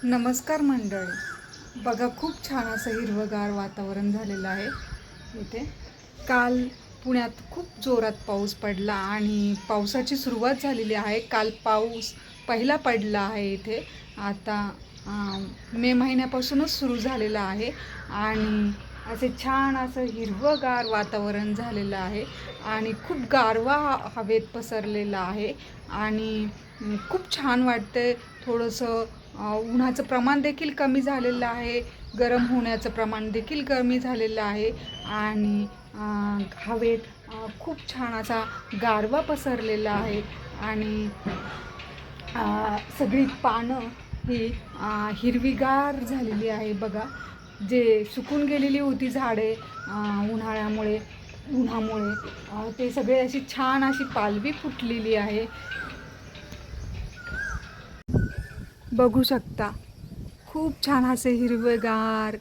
नमस्कार मंडळी, बघा खूप छान असं हिरवंगार वातावरण झालेलं आहे इथे. काल पुण्यात खूप जोरात पाऊस पडला आणि पावसाची सुरुवात झालेली आहे. काल पाऊस पहिला पडला आहे इथे. आता मे महिन्यापासूनच सुरू झालेला आहे आणि असे छान असं हिरवंगार वातावरण झालेलं आहे आणि खूप गारवा हवेत पसरलेला आहे आणि खूप छान वाटतंय. थोडंसं उन्हाचं प्रमाण देखील कमी झालेलं आहे, गरम होण्याचं प्रमाण देखील कमी झालेलं आहे आणि हवेत खूप छान असा गारवा पसरलेला आहे आणि सगळी पानं ही हिरवीगार झालेली आहे. बघा, जे सुकून गेलेली होती झाडे उन्हामुळे ते सगळे अशी छान अशी पालवी फुटलेली आहे. बघू शकता, खूप छान असे हिरवेगार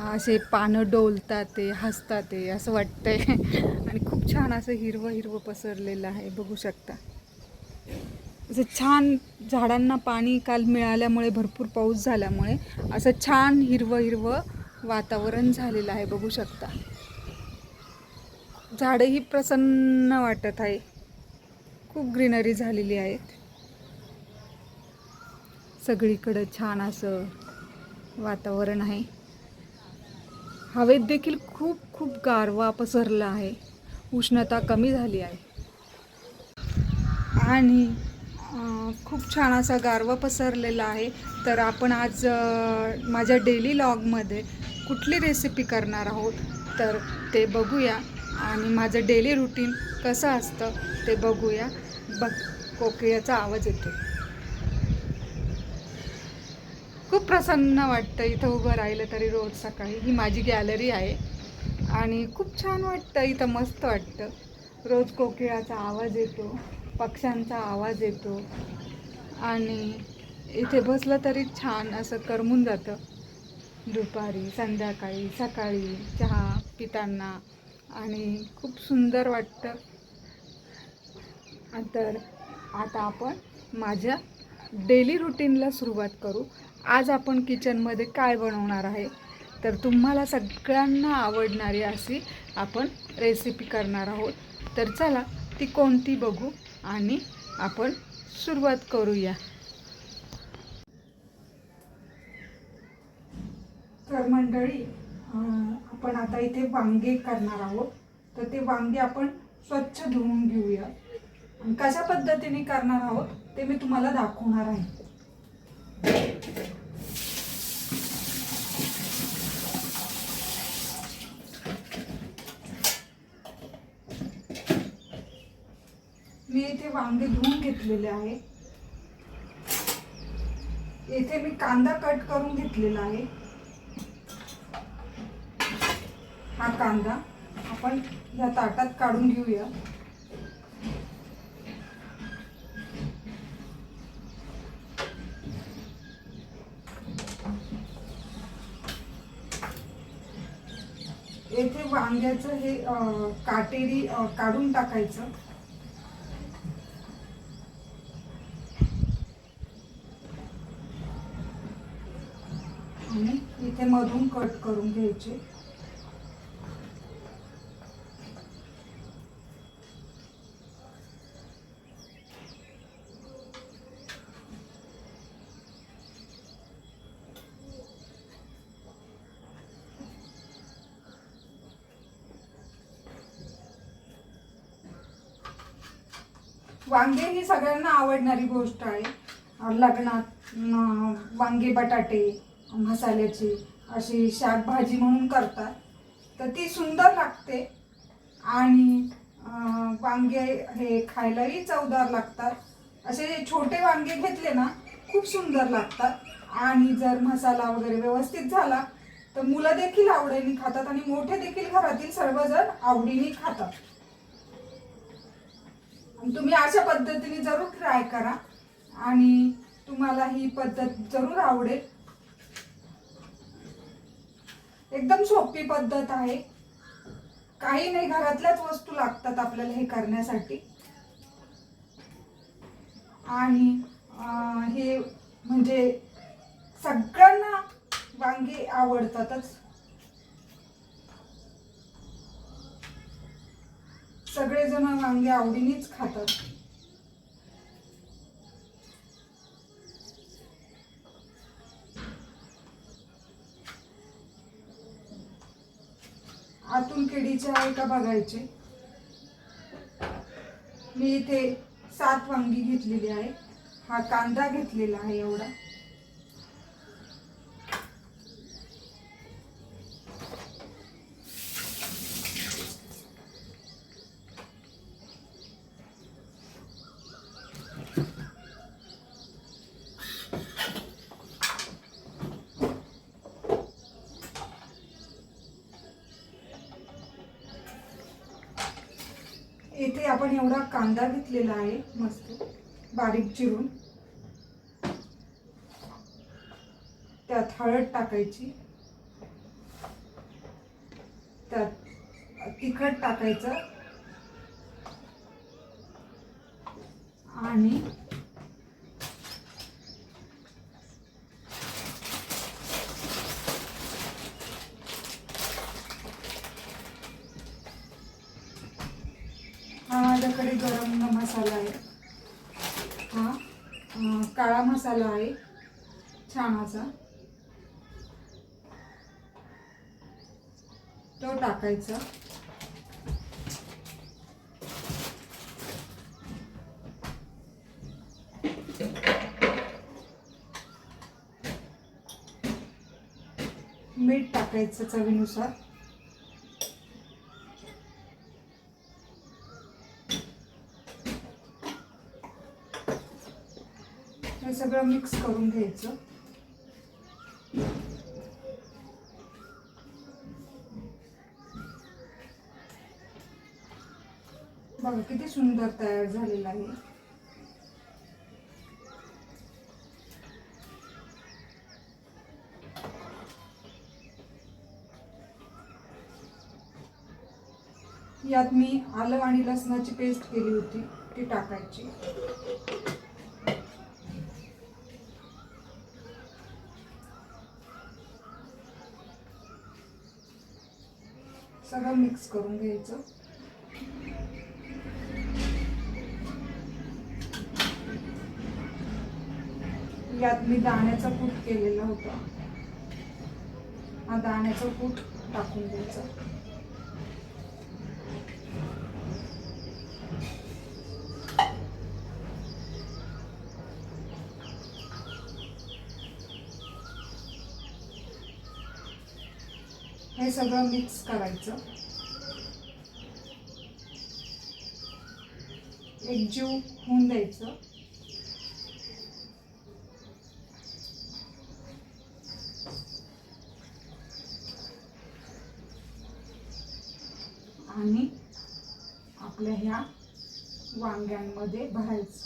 असे पानं डोलतात, ते हसतात, ते असं वाटतंय आणि खूप छान असं हिरवं हिरवं पसरलेलं आहे. बघू शकता, असं छान झाडांना पाणी काल मिळाल्यामुळे, भरपूर पाऊस झाल्यामुळे असं छान हिरवं हिरवं वातावरण झालेलं आहे. बघू शकता, झाडंही प्रसन्न वाटत आहे, खूप ग्रीनरी झालेली आहेत. सगळीकडे छान असं वातावरण आहे. हवेत देखील खूप खूप गारवा पसरला आहे, उष्णता कमी झाली आहे आणि खूप छान असा गारवा पसरलेला आहे. तर आपण आज माझ्या डेली लॉगमध्ये कुठली रेसिपी करणार आहोत तर ते बघूया आणि माझं डेली रुटीन कसं असतं ते बघूया. कोकिळाचा आवाज येतो. खूप प्रसन्न वाटतं इथं उभं राहिलं तरी. रोज सकाळी ही माझी गॅलरी आहे आणि खूप छान वाटतं इथं, मस्त वाटतं. रोज कोकिळाचा आवाज येतो, पक्ष्यांचा आवाज येतो आणि इथे बसलं तरी छान असं करमून जातं. दुपारी, संध्याकाळी, सकाळी चहा पिताना आणि खूप सुंदर वाटतं. तर आता आपण माझ्या डेली रुटीनला सुरुवात करू. आज आपण किचनमध्ये काय बनवणार आहे तर तुम्हाला सगळ्यांना आवडणारी अशी आपण रेसिपी करणार आहोत. तर चला ती कोणती बघू आणि आपण सुरुवात करूया. तर मंडळी, आपण आता इथे वांगे करणार आहोत. तर ते वांगे आपण स्वच्छ धुवून घेऊया आणि कशा पद्धतीने करणार आहोत ते मी तुम्हाला दाखवणार आहे. मी इथे वांगे धुवून घेतलेले आहे. इथे मी कांदा कट करून घेतलेला आहे. हा कांदा आपण या ताटात काढून घेऊया. येथे वांग्याचं हे काटेरी काढून टाकायचं आणि इथे मधून कट करून घ्यायचे. वांगे ही सगळ्यांना आवडणारी गोष्ट आहे. लग्नात वांगे बटाटे मसाल्याची अशी शाकभाजी म्हणून करतात, तर ती सुंदर लागते आणि वांगे हे खायलाही चवदार लागतात. असे छोटे वांगे घेतले ना खूप सुंदर लागतात आणि जर मसाला वगैरे व्यवस्थित झाला तर मुलं देखील आवडीने खातात आणि मोठे देखील घरातील सर्वजण आवडीने खातात. तुम्ही अशा पद्धतीने जरूर ट्राय करा आणि तुम्हाला ही पद्धत जरूर आवडेल. एकदम सोपी पद्धत आहे, काही नाही, घरातल्याच वस्तू लागतात आपल्याला हे करण्यासाठी. आणि हे म्हणजे सगळ्यांना वांगे आवडतातच. सगळेजण वांगे आवडीनेच खातात. आतून किडीचे आहे का बघायचे. मी इथे 7 वांगी घेतलेली आहे. हा कांदा घेतलेला आहे एवढा. इथे आपण एवढा कांदा घेतलेला आहे मस्त बारीक चिरून. त्यात हळद टाकायची, त्यात तिखट टाकायचं आणि हा माझ्याकडे गरम मसाला आहे. हा काळा मसाला आहे छान असा, तो टाकायचा. मीठ टाकायचं चवीनुसार. हे सगळं मिक्स करून घ्यायचं. बघा किती सुंदर तयार झालेला आहे. यात मी आलं आणि लसणाची पेस्ट केली होती ती टाकायची. सगळं मिक्स करून घ्यायचं. यात मी दाण्याचा कूट केलेला होता. हा दाण्याचा कूट टाकून द्यायचा. हे सगळं मिक्स करायचं. एकजीव होऊन द्यायचं. आणि आपल्या ह्या वांग्यांमध्ये भरायचं.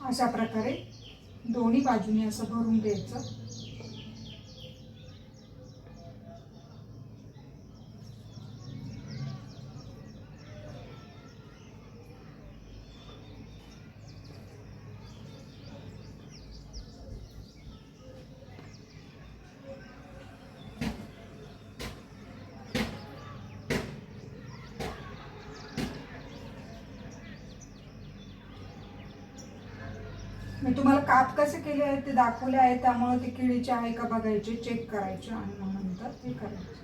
अशा प्रकारे दोन्ही बाजूने असं भरून द्यायचं. मी तुम्हाला काप कसे केले आहेत ते दाखवले आहे, त्यामुळे ते किडीचे आहे का बघायचे, चेक करायचे आणि मग नंतर ते करायचे.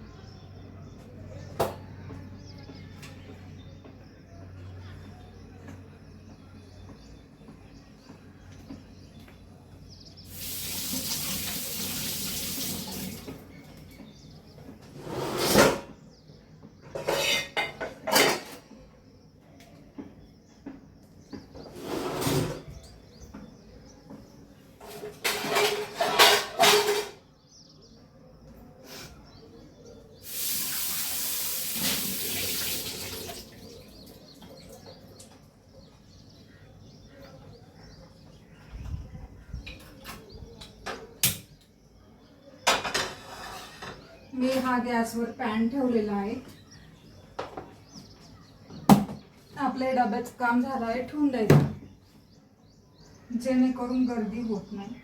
हा गॅसवर पॅन ठेवलेला आहे. आपल्या डब्याचं काम झालं आहे, ठेवून द्यायचं जेणेकरून गर्दी होत नाही.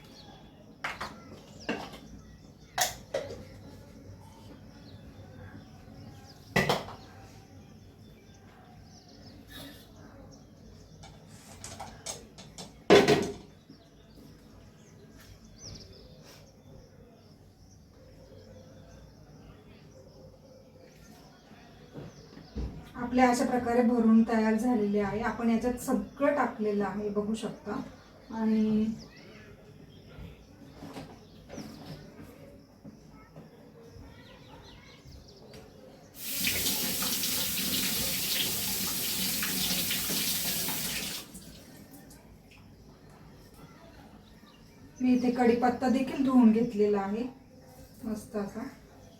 आपले अशा प्रकारे भरून तयार झालेले आहे. आपण याच्यात सगळं टाकलेलं आहे, बघू शकता. आणि मी इथे कढीपत्ता देखील धुवून घेतलेला आहे. मस्त असा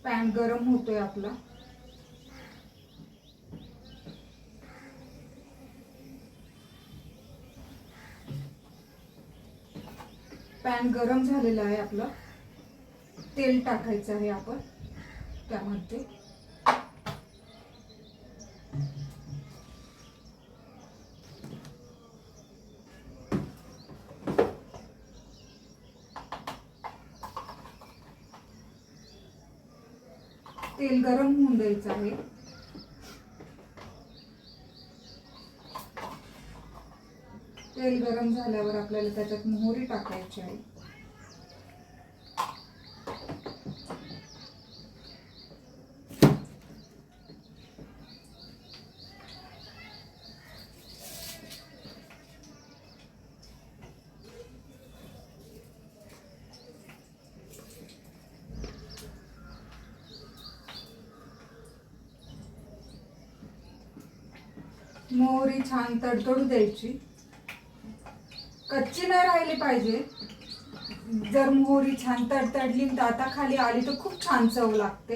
पॅन गरम होतोय आपला. पॅन गरम झालेला आहे आपलं. तेल टाकायचं आहे आपण त्यामध्ये. तेल गरम होऊन द्यायचं आहे. तेल गरम झाल्यावर आपल्याला त्याच्यात मोहरी टाकायची आहे. मोहरी छान तडतडू द्यायची, कच्ची नाही राहिली पाहिजे. जर मोहरी छान तडतडली दाताखाली आली तर खूप छान चव लागते.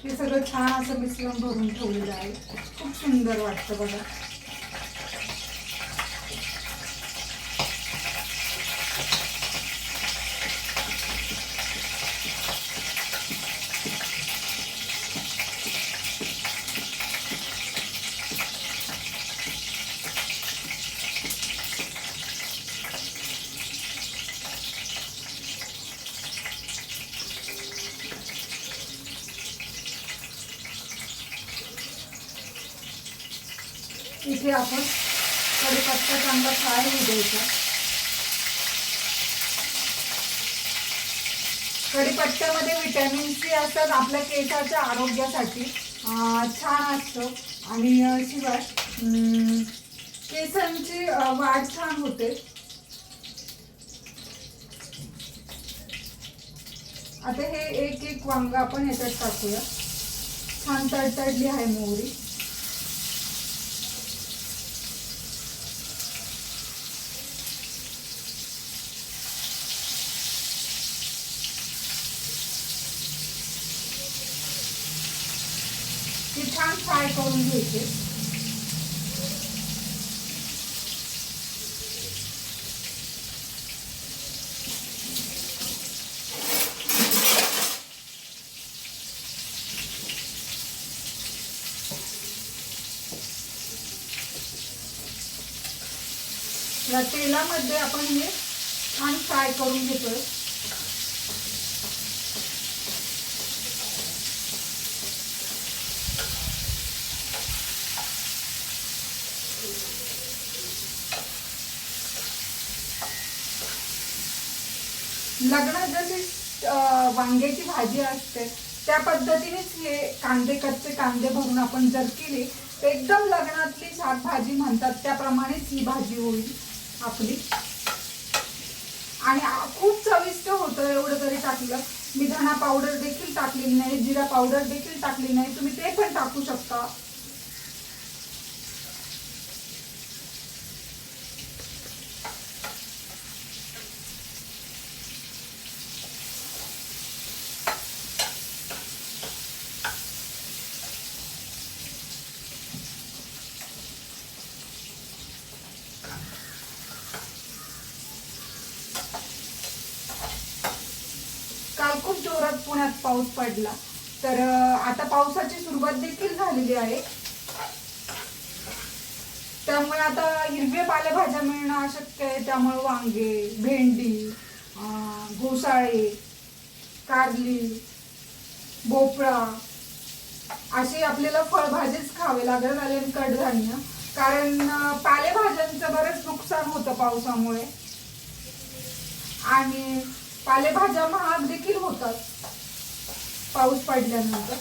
हे सगळं छान असं मिश्रण भरून ठेवलेलं आहे. खूप सुंदर वाटतं बघा. इथे आपण कढीपत्ता चांगला फ्राय होऊ द्यायचा. कढीपत्त्यामध्ये व्हिटॅमिन सी असतात, आपल्या केसाच्या आरोग्यासाठी छान असतं. आणि शिवाय केसांची वाढ छान होते. आता हे एक एक वांग आपण याच्यात टाकूया. छान तडतडली आहे मोहरी. हे छान फ्राय करून घ्यायचे. या तेलामध्ये आपण हे छान फ्राय करून घेतोय. लग्नात जशी वांग्याची भाजी असते त्या पद्धतीनेच हे कांदे, कच्चे कांदे भरून आपण जर केली तर एकदम लग्नातली शाकभाजी म्हणतात त्याप्रमाणेच ही भाजी होईल आपली. आणि खूप चविष्ट होतं. एवढं जरी टाकलं, मी धना पावडर देखील टाकलेली नाही, जिरा पावडर देखील टाकली नाही, तुम्ही ते पण टाकू शकता. जोरात पुण्यात पाऊस पडला. तर आता पावसाची सुरुवात देखील झालेली आहे. त्यामुळे आता हिरव्या पालेभाज्या मिळणं अशक्य आहे. त्यामुळे वांगे, भेंडी, घोसाळे, कारली, भोपळा अशी आपल्याला फळभाजीच खावे लागत आले आणि कडधान्य. कारण पालेभाज्यांचं बरेच नुकसान होतं पावसामुळे आणि पालेभाज्या महाग देखील होतात पाऊस पडल्यानंतर.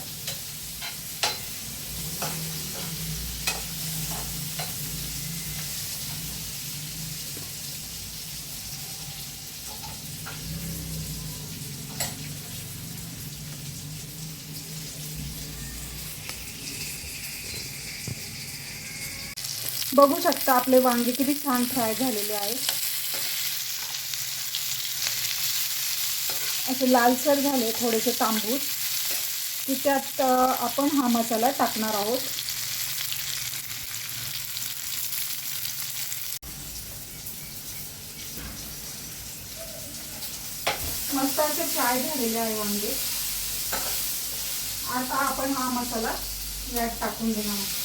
बघू शकता आपले वांगे किती छान फ्राय झालेले आहे. असे लालसर झाले थोडेसे तांबूस की त्यात आपण हा मसाला टाकणार आहोत. मस्त असे फ्राय झालेले आहे वांगे. आता आपण हा मसाला यात टाकून देणार आहोत.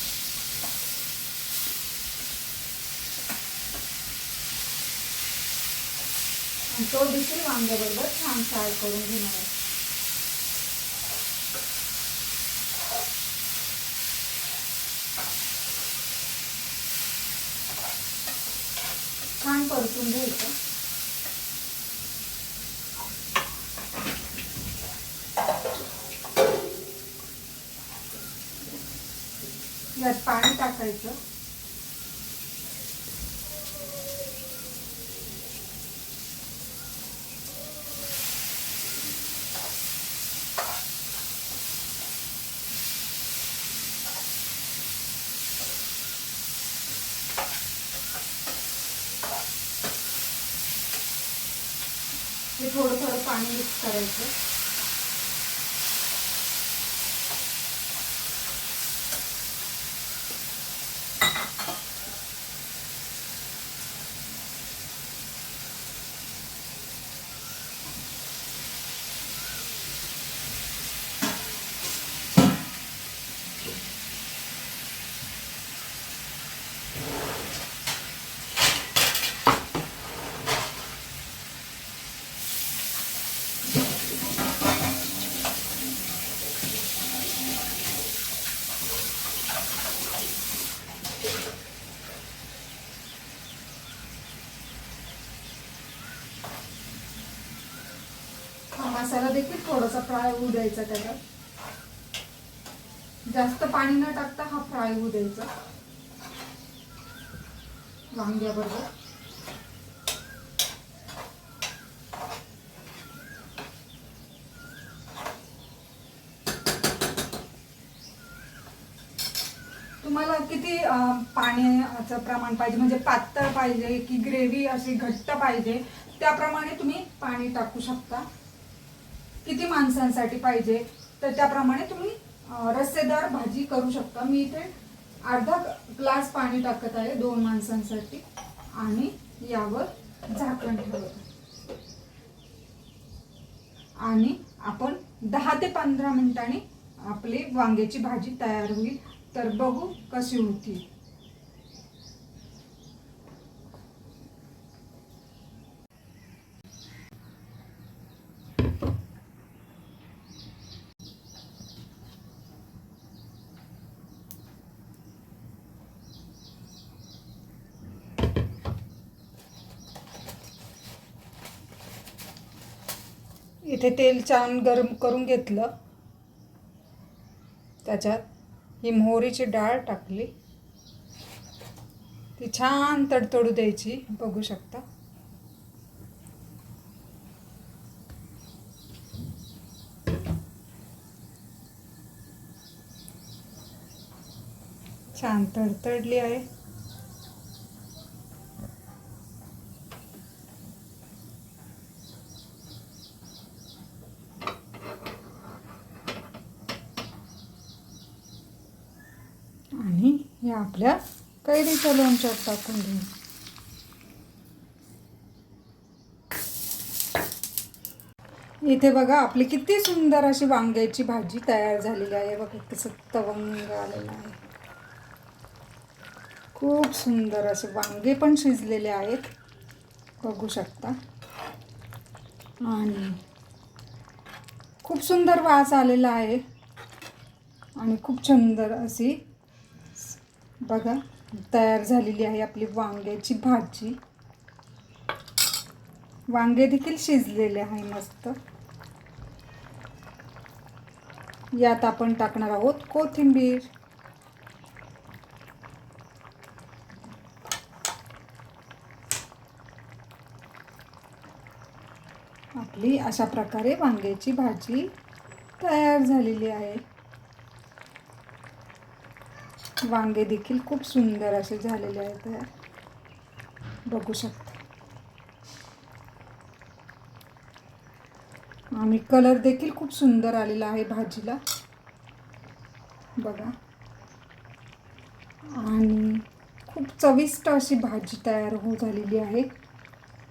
तो देखील वांग्याबरोबर छान फ्राय करून घेणार आहे. छान परतून घ्यायचं. यात पाणी टाकायचं. हे थोडं थोडं पाणी मिक्स करायचं. मसाला देखील थोडासा फ्राय होऊ द्यायचा. त्याला जास्त पाणी न टाकता हा फ्राय होऊ द्यायचा वांग्याबरोबर. तुम्हाला किती पाण्याचं प्रमाण पाहिजे, म्हणजे पातळ पाहिजे की ग्रेव्ही अशी घट्ट पाहिजे, त्याप्रमाणे तुम्ही पाणी टाकू शकता. किती माणसांसाठी पाहिजे तर त्याप्रमाणे तुम्ही रस्सेदार भाजी करू शकता. मी इथे अर्धा ग्लास पाणी टाकत आहे 2 माणसांसाठी आणि यावर झाकण ठेवत आणि आपण 10 ते 15 मिनिटांनी आपली वांग्याची भाजी तयार होईल. तर बघू कशी होती. इथे तेल छान गरम करून घेतलं. त्याच्यात ही मोहरीची डाळ टाकली. ती छान तडतडू द्यायची. बघू शकता छान तडतडली आहे. आणि हे आपल्या कैरीच्या लोणच्यात टाकून घेऊ. इथे बघा आपली किती सुंदर अशी वांग्याची भाजी तयार झालेली आहे. बघा कसं तवंग आलेलं आहे. खूप सुंदर असे वांगे पण शिजलेले आहेत, बघू शकता. आणि खूप सुंदर वास आलेला आहे आणि खूप सुंदर अशी बघा तयार झालेली आहे आपली वांग्याची भाजी. वांगे देखील शिजलेले आहे मस्त. यात आपण टाकणार आहोत कोथिंबीर. आपली अशा प्रकारे वांग्याची भाजी तयार झालेली आहे. वांगे देखील खूप सुंदर असे झालेले आहेत तयार, बघू शकता. आणि कलर देखील खूप सुंदर आलेला आहे भाजीला, बघा. आणि खूप चविष्ट अशी भाजी तयार झालेली आहे.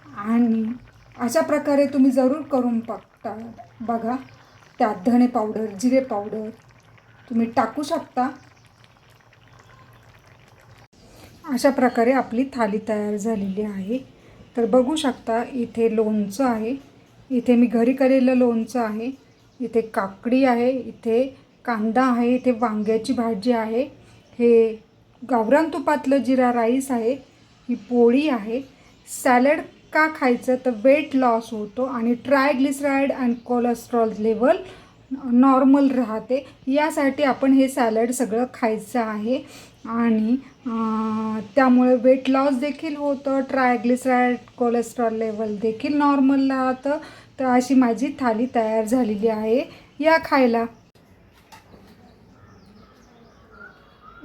आणि अशा प्रकारे तुम्ही जरूर करून बघा. त्यात धणे पावडर, जिरे पावडर तुम्ही टाकू शकता. अशा प्रकारे आपली थाली तयार झालेली आहे. तर बघू शकता इथे लोणचं आहे, इथे मी घरी केलेलं लोणचं आहे, इथे काकडी आहे, इथे कांदा आहे, इथे वांग्याची भाजी आहे, हे गावरान तुपातलं जिरा राईस आहे, ही पोळी आहे. सॅलड का खायचं तर वेट लॉस होतो आणि ट्रायग्लिसराईड आणि कोलेस्ट्रॉल लेवल नॉर्मल राहते, यासाठी आपण हे सॅलड सगळं खायचं आहे. आणि त्यामुळे वेट लॉस देखील होतं, ट्रायग्लिसराईड कोलेस्ट्रॉल लेवल देखील नॉर्मल राहतं. तर अशी माझी थाली तयार झालेली आहे, या खायला.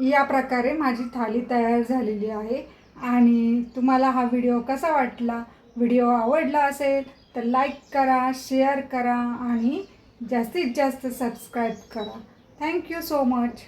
या प्रकारे माझी थाली तयार झालेली आहे. आणि तुम्हाला हा व्हिडिओ कसा वाटला? व्हिडिओ आवडला असेल तर लाईक करा, शेअर करा आणि जास्तीत जास्त सबस्क्राईब करा. Thank you so much.